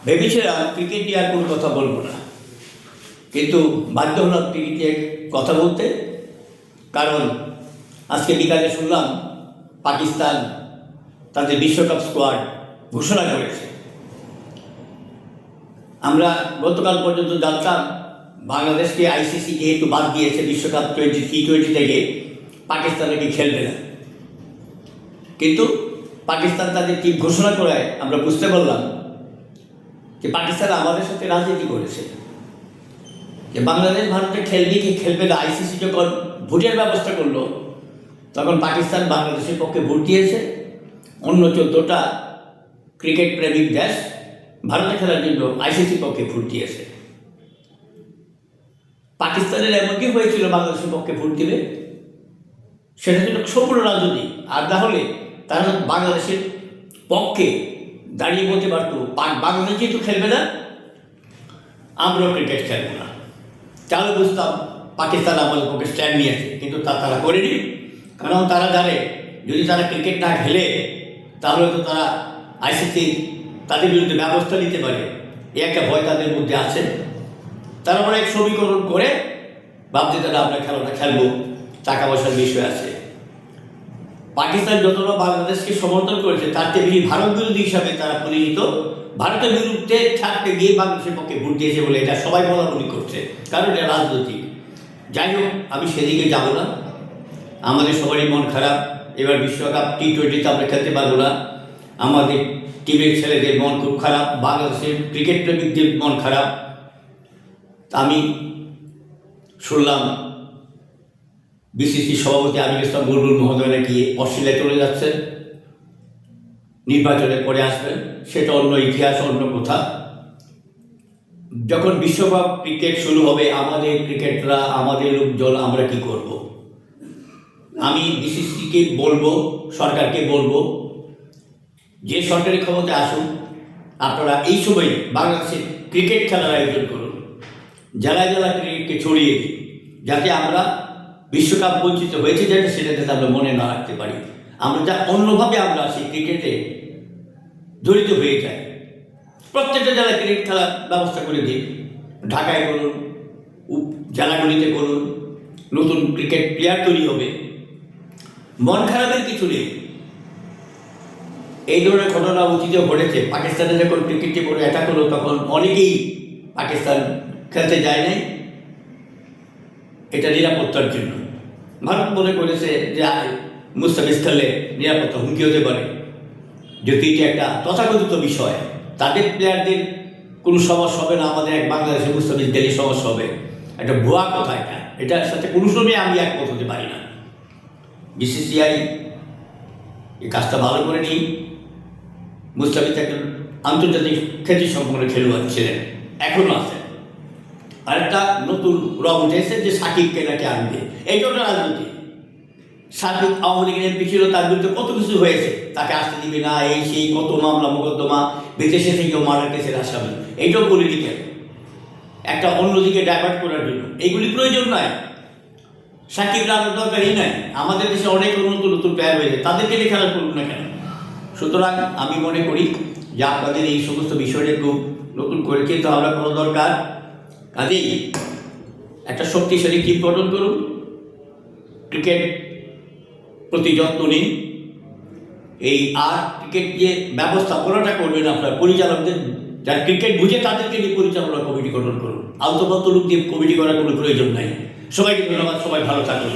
ভেবেছিলাম ক্রিকেট নিয়ে আর কোনো কথা বলবো না, কিন্তু বাধ্য হলাম ক্রিকেট নিয়ে কথা বলতে। কারণ আজকে বিকালে শুনলাম পাকিস্তান তাদের বিশ্বকাপ স্কোয়াড ঘোষণা করেছে। আমরা গতকাল পর্যন্ত জানতাম বাংলাদেশকে আইসিসি যেহেতু বাদ দিয়েছে বিশ্বকাপ T20 থেকে, পাকিস্তান নাকি খেলবে না। কিন্তু পাকিস্তান তাদের টিম ঘোষণা করায় আমরা বুঝতে পারলাম যে পাকিস্তান আমাদের সাথে রাজনীতি করেছে, যে বাংলাদেশ ভারতে খেলবে কি খেলবে না। আইসিসি যখন ভোটের ব্যবস্থা করলো, তখন পাকিস্তান বাংলাদেশের পক্ষে ভোট দিয়েছে। অন্য 14টা ক্রিকেট প্রেমিক দেশ ভারতে খেলার জন্য আইসিসির পক্ষে ভোট দিয়েছে। পাকিস্তানের এমনকি হয়েছিল বাংলাদেশের পক্ষে ভোট দিবে, সেটা ছিল সম্পূর্ণ রাজনীতি। আর না হলে তারা বাংলাদেশের পক্ষে দাঁড়িয়ে বলতে পারতো বাংলাদেশ যেহেতু খেলবে না, আমরাও ক্রিকেট খেলবো না। তাহলে বুঝতাম পাকিস্তান আমাদের পক্ষে স্ট্যান্ড নিয়েছে। কিন্তু তারা করেনি, কারণ তারা জানে যদি তারা ক্রিকেট না খেলে তাহলে তো তারা আইসিসি তাদের বিরুদ্ধে ব্যবস্থা নিতে পারে, এই একটা ভয় তাদের মধ্যে আছে। তারা অনেক সমীকরণ করে ভাবছে তারা আমরা খেলাটা খেলবো, টাকা পয়সার বিষয় আছে। পাকিস্তান যতটা বাংলাদেশকে সমর্থন করেছে তার চেয়ে বেশি ভারত বিরোধী হিসাবে তারা পরিচিত। ভারতের বিরুদ্ধে থাকতে গিয়ে বাংলাদেশের পক্ষে ভোট দিয়েছে বলে এটা সবাই বলাবলি করছে, কারণ এটা রাজনৈতিক। যাই হোক, আমি সেদিকে যাব না। আমাদের সবারই মন খারাপ, এবার বিশ্বকাপ T20 আমরা খেলতে পারবো না। আমাদের টিমের ছেলেদের মন খুব খারাপ, বাংলাদেশের ক্রিকেট প্রেমিকদের মন খারাপ। আমি শুনলাম বিসিসি সভাপতি আমির ইসলাম বুলবুল মহোদয় নাকি অস্ট্রেলিয়ায় চলে যাচ্ছেন, নির্বাচনের পরে আসবেন। সেটা অন্য ইতিহাস, অন্য কথা। যখন বিশ্বকাপ ক্রিকেট শুরু হবে, আমাদের ক্রিকেটরা, আমাদের লোকজন, আমরা কি করব? আমি বিসিসিকে বলবো, সরকারকে বলবো, যে সরকারি ক্ষমতায় আসুন, আপনারা এই সময় বাংলাদেশের ক্রিকেট খেলার আয়োজন করুন, জেলায় জেলায় ক্রিকেটকে ছড়িয়ে দিন, যাতে আমরা বিশ্বকাপ বঞ্চিত হয়েছে যাতে সেটা যাতে আমরা মনে না রাখতে পারি। আমরা যা অন্যভাবে আমরা সেই ক্রিকেটে জড়িত হয়ে যাই। প্রত্যেকটা জেলায় ক্রিকেট খেলার ব্যবস্থা করে দিন। ঢাকায় করুন, জেলাগুলিতে করুন, নতুন ক্রিকেট প্লেয়ার তৈরি হবে। মন খারাপের কিছু নেই। এই ধরনের ঘটনা অতীতেও ঘটেছে। পাকিস্তানে যখন ক্রিকেটে করে অ্যাটাক হলো, তখন অনেকেই পাকিস্তান খেলতে যায় নাই, এটা নিরাপত্তার জন্য। ভারত মনে করেছে যে মুস্তাফিজ খেললে নিরাপত্তা হুমকি হতে পারে, যদি এটা একটা তথাকথিত বিষয়। তাদের প্লেয়ারদের কোনো সমস্যা হবে না, আমাদের এক বাংলাদেশের মুস্তাফিজ গেলে সমস্যা হবে। একটা ভুয়া কথা এটা, এটার সাথে কোনো সময় আমি একমত হতে পারি না। বিসিসিআই এই কাজটা ভালো করে নিই। মুস্তাফিজ একজন আন্তর্জাতিক খ্যাতিসম্পন্ন খেলোয়াড় ছিলেন, এখনও আছে। আর একটা নতুন রং উঠেছে যে সাকিবকে নাকি আনবে। এইটা একটা রাজনীতি। সাকিব আওয়ামী লীগের এমপি ছিল, তার বিরুদ্ধে কত কিছু হয়েছে, তাকে আসতে দিবে না, এই সেই কত মামলা মোকদ্দমা, বিদেশে থেকেও মার্ডার কেসের আসামি। এইটাও পলিটিক্যাল, একটা অন্যদিকে ডাইভার্ট করার জন্য। এইগুলি প্রয়োজন নয়, সাকিব রানার দরকারই নাই। আমাদের দেশে অনেক নতুন নতুন প্লেয়ার হয়েছে, তাদেরকে নিয়ে খেলা করুন না কেন? সুতরাং আমি মনে করি যে আপনাদের এই সমস্ত বিষয়টা খুব নতুন করে চিন্তা ভাবনা করা দরকার। কাজেই একটা শক্তিশালী টিম গঠন করুন, ক্রিকেট প্রতি যত্ন নিন। এই আর ক্রিকেট যে ব্যবস্থাপনাটা করবেন আপনার পরিচালকদের, যারা ক্রিকেট বুঝে তাদেরকে নিয়ে পরিচালনা কমিটি গঠন করুন। আলতোপালতো লোক দিয়ে কমিটি করার কোনো প্রয়োজন নাই। সবাইকে ধন্যবাদ, সবাই ভালো থাকুন।